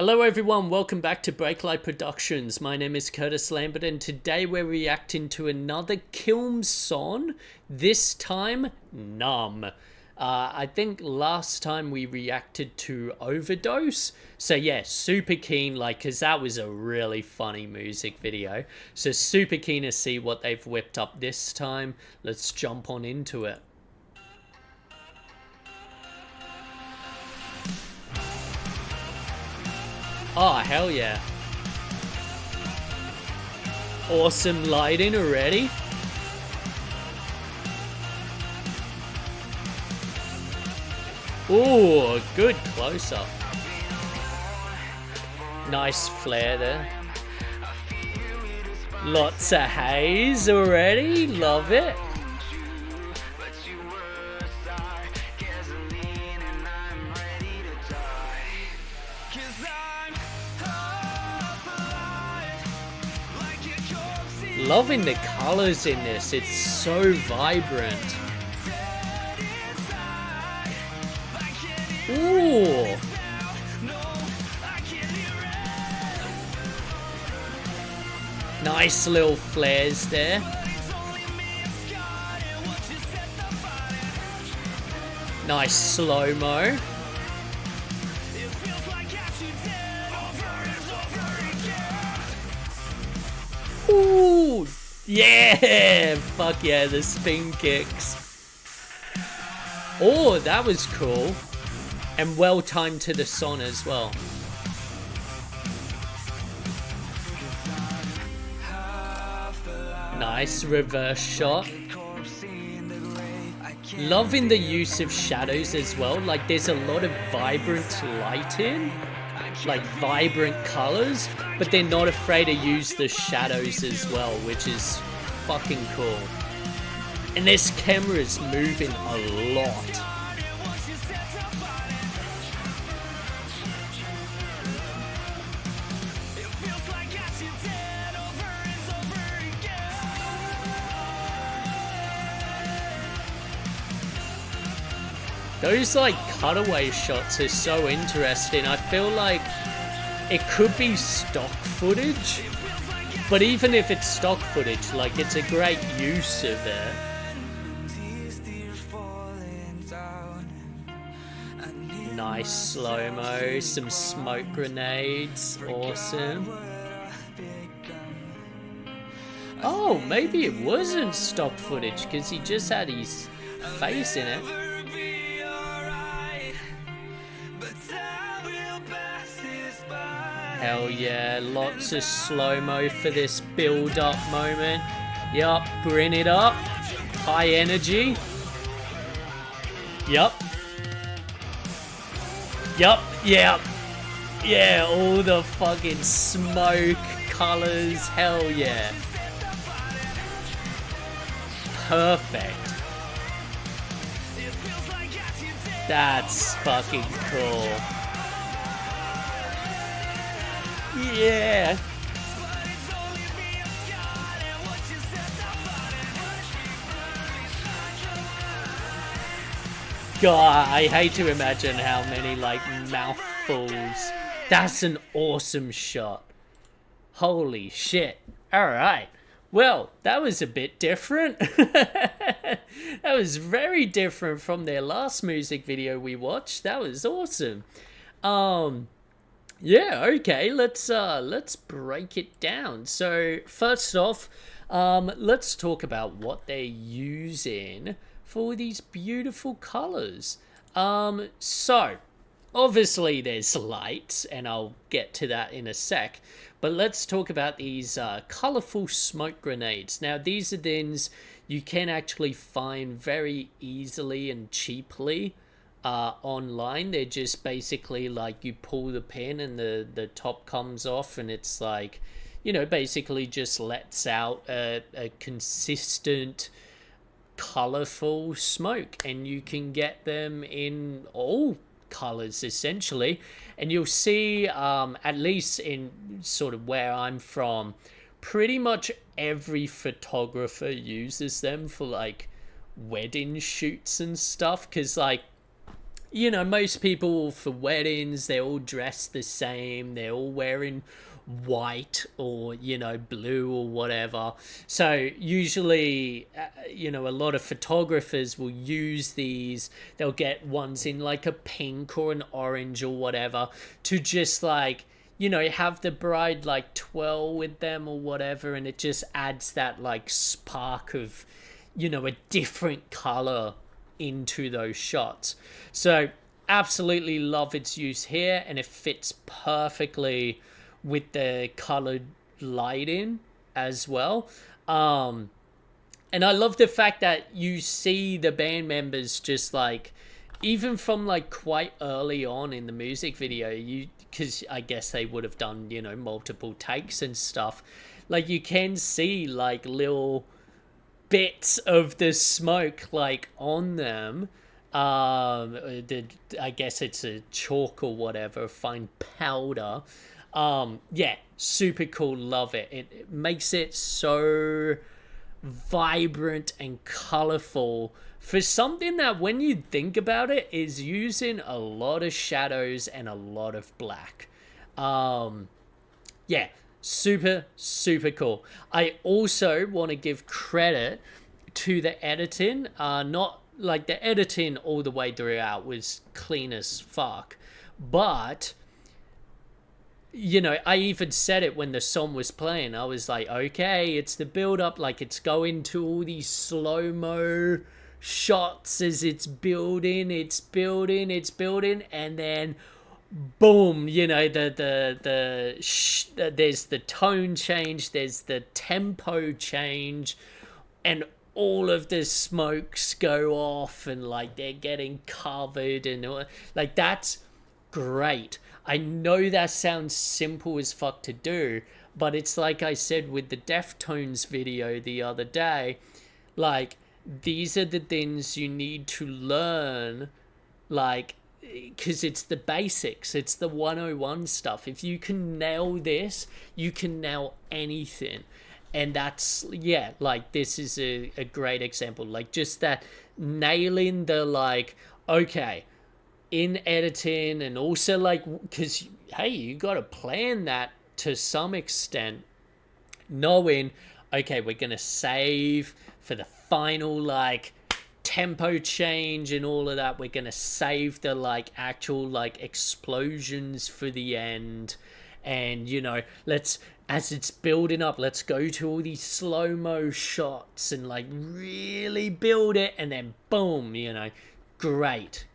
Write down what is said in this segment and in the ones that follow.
Hello everyone, welcome back to Breaklight Productions. My name is Curtis Lambert and today we're reacting to another KILMS song, this time Numb. I think last time we reacted to Overdose, so yeah, super keen, cause that was a really funny music video. So super keen to see what they've whipped up this time. Let's jump on into it. Oh, hell yeah. Awesome lighting already. Ooh, good close-up. Nice flare there. Lots of haze already. Love it. Loving the colors in this, it's so vibrant. Ooh. Nice little flares there. Nice slow-mo. Ooh, yeah, fuck yeah, the spin kicks. Oh, that was cool. And well timed to the song as well. Nice reverse shot. Loving the use of shadows as well. Like there's a lot of vibrant lighting. Like vibrant colors, but they're not afraid to use the shadows as well, which is fucking cool. And this camera is moving a lot. Those cutaway shots are so interesting. I feel like it could be stock footage, but even if it's stock footage, it's a great use of it. Nice slow-mo, some smoke grenades, awesome. Oh, maybe it wasn't stock footage because he just had his face in it. Hell yeah, lots of slow-mo for this build-up moment. Yup, bring it up. High energy. Yup. Yup, yeah. Yeah, all the fucking smoke, colors, hell yeah. Perfect. That's fucking cool. Yeah. God, I hate to imagine how many mouthfuls. That's an awesome shot. Holy shit. Alright. Well, that was a bit different. That was very different from their last music video we watched. That was awesome. Yeah, okay, let's break it down. So first off, let's talk about what they're using for these beautiful colors. So obviously there's lights, and I'll get to that in a sec, but let's talk about these colorful smoke grenades. Now these are things you can actually find very easily and cheaply online. They're just basically you pull the pin and the top comes off, and it's basically just lets out a consistent colorful smoke, and you can get them in all colors essentially. And you'll see at least in sort of where I'm from, pretty much every photographer uses them for wedding shoots and stuff, because you know, most people for weddings, they're all dressed the same. They're all wearing white or, you know, blue or whatever. So usually, you know, a lot of photographers will use these. They'll get ones in like a pink or an orange or whatever to just like, you know, have the bride like twirl with them or whatever. And it just adds that like spark of, you know, a different color into those shots. So absolutely love its use here, and it fits perfectly with the colored lighting as well. And I love the fact that you see the band members just like, even from like quite early on in the music video, you, because I guess they would have done, you know, multiple takes and stuff, like you can see like little bits of the smoke like on them. I guess it's a chalk or whatever, fine powder. Yeah, super cool, love it. It makes it so vibrant and colorful for something that, when you think about it, is using a lot of shadows and a lot of black. Yeah, super, super cool. I also want to give credit to the editing. Not like the editing all the way throughout was clean as fuck, but you know, I even said it when the song was playing. I was like, okay, it's the build up, like it's going to all these slow-mo shots as it's building, and then boom, you know, there's the tone change, there's the tempo change, and all of the smokes go off, and like they're getting covered, and like that's great. I know that sounds simple as fuck to do, but it's like I said with the Deftones video the other day, like these are the things you need to learn, like, because it's the basics, it's the 101 stuff. If you can nail this, you can nail anything. And that's, yeah, like this is a great example, like just that nailing the like, okay, in editing, and also like, because hey, you got to plan that to some extent, knowing, okay, we're gonna save for the final like tempo change and all of that, we're gonna save the like actual like explosions for the end, and you know, let's, as it's building up, let's go to all these slow-mo shots and like really build it, and then boom, you know, great.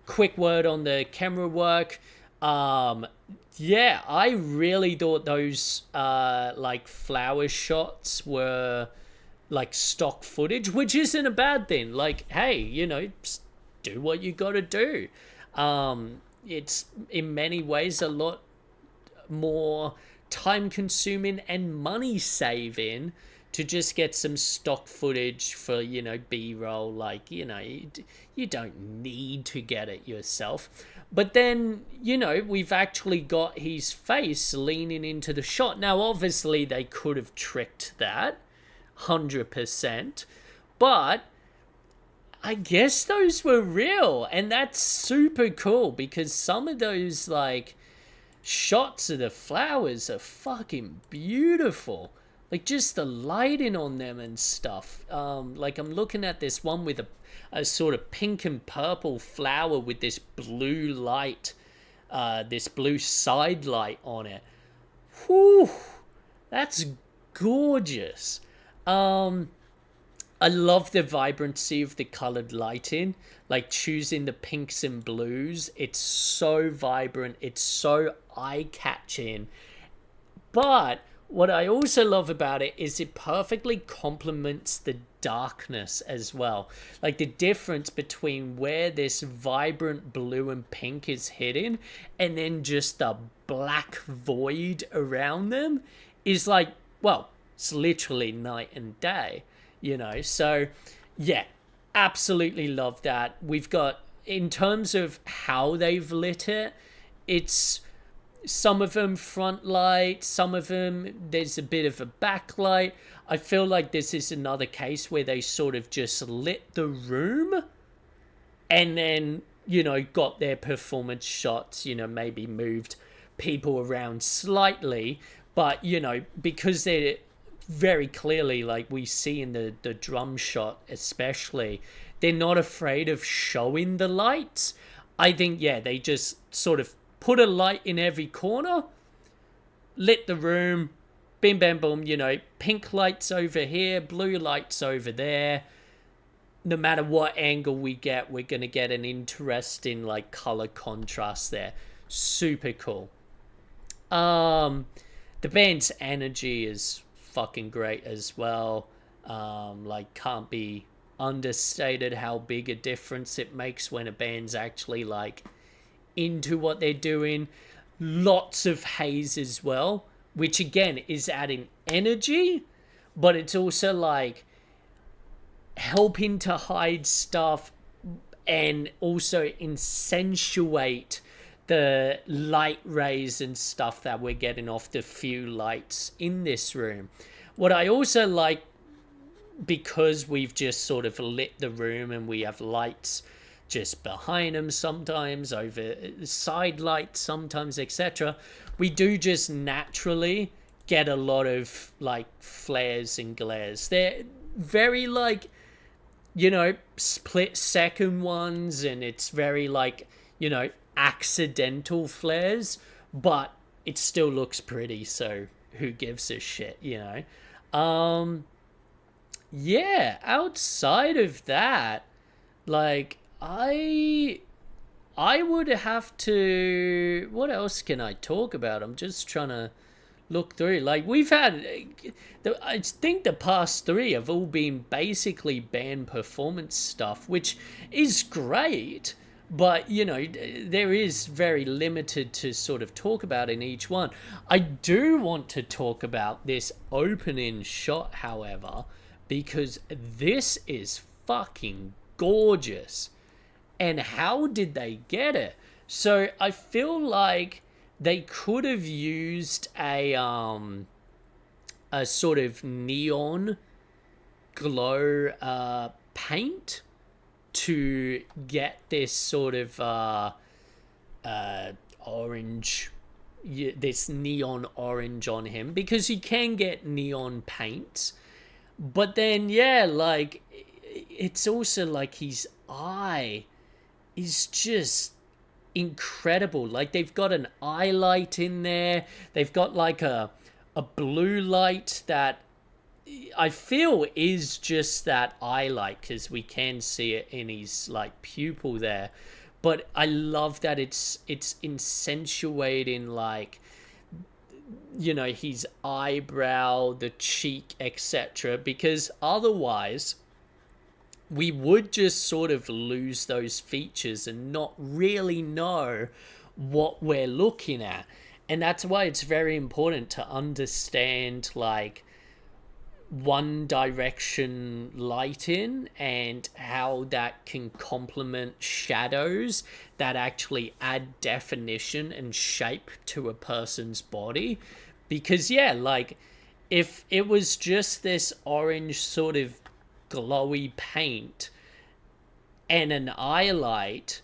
Quick word on the camera work. Yeah, I really thought those like flower shots were like stock footage, which isn't a bad thing. Like, hey, you know, do what you gotta do. It's in many ways a lot more time consuming and money saving to just get some stock footage for, you know, B-roll. Like, you know, you don't need to get it yourself. But then, you know, we've actually got his face leaning into the shot. Now, obviously, they could have tricked that 100%, but I guess those were real, and that's super cool, because some of those like shots of the flowers are fucking beautiful. Like just the lighting on them and stuff. Like I'm looking at this one with a sort of pink and purple flower with this blue light, this blue side light on it. Whew, that's gorgeous. I love the vibrancy of the colored lighting, like choosing the pinks and blues. It's so vibrant, it's so eye-catching. But what I also love about it is it perfectly complements the darkness as well. Like the difference between where this vibrant blue and pink is hitting and then just the black void around them is like, well, it's literally night and day, you know? So yeah, absolutely love that. We've got, in terms of how they've lit it, it's some of them front light, some of them there's a bit of a backlight. I feel like this is another case where they sort of just lit the room and then, you know, got their performance shots, you know, maybe moved people around slightly, but, you know, because they're very clearly, like we see in the drum shot especially, they're not afraid of showing the lights. I think, yeah, they just sort of put a light in every corner, lit the room, bim bam boom, you know, pink lights over here, blue lights over there. No matter what angle we get, we're going to get an interesting, like, color contrast there. Super cool. The band's energy is fucking great as well. Like, can't be understated how big a difference it makes when a band's actually, like, into what they're doing. Lots of haze as well, which again is adding energy, but it's also like helping to hide stuff and also accentuate the light rays and stuff that we're getting off the few lights in this room. What I also like, because we've just sort of lit the room and we have lights just behind them sometimes, over side lights sometimes, etc., we do just naturally get a lot of like flares and glares. They're very like, you know, split second ones, and it's very like, you know, accidental flares, but it still looks pretty, so who gives a shit, you know? Yeah, outside of that, like, I would have to, what else can I talk about? I'm just trying to look through. Like, we've had, I think the past three have all been basically band performance stuff, which is great, but, you know, there is very limited to sort of talk about in each one. I do want to talk about this opening shot, however, because this is fucking gorgeous. And how did they get it? So I feel like they could have used a sort of neon glow paint to get this sort of orange, this neon orange on him, because you can get neon paints. But then, yeah, like, it's also like his eye is just incredible. Like, they've got an eye light in there. They've got like a blue light that I feel is just that eye light, because we can see it in his like pupil there. But I love that it's accentuating, like, you know, his eyebrow, the cheek, etc., because otherwise we would just sort of lose those features and not really know what we're looking at. And that's why it's very important to understand, like, one direction lighting and how that can complement shadows that actually add definition and shape to a person's body. Because, yeah, like, if it was just this orange sort of glowy paint and an eye light,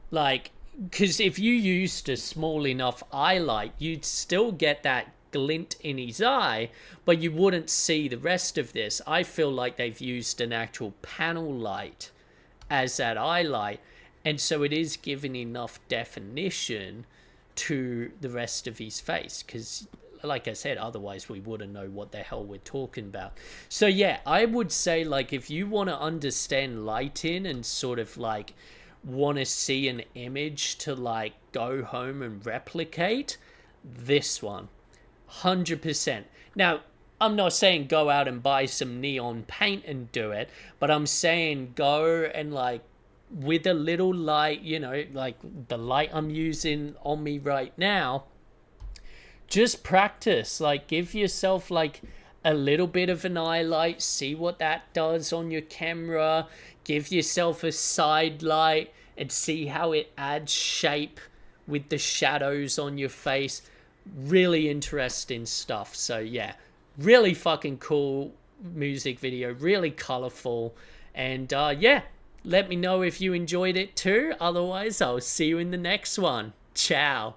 like, because if you used a small enough eye light, you'd still get that glint in his eye, but you wouldn't see the rest of this. I feel like they've used an actual panel light as that eye light, and so it is giving enough definition to the rest of his face, because like I said, otherwise we wouldn't know what the hell we're talking about. So yeah, I would say, like, if you want to understand lighting and sort of like want to see an image to like go home and replicate, this one 100%. Now, I'm not saying go out and buy some neon paint and do it, but I'm saying go and, like, with a little light, you know, like the light I'm using on me right now, just practice. Like, give yourself like a little bit of an eye light, see what that does on your camera, give yourself a side light and see how it adds shape with the shadows on your face. Really interesting stuff. So yeah, really fucking cool music video, really colorful, and yeah, Let me know if you enjoyed it too. Otherwise, I'll see you in the next one. Ciao.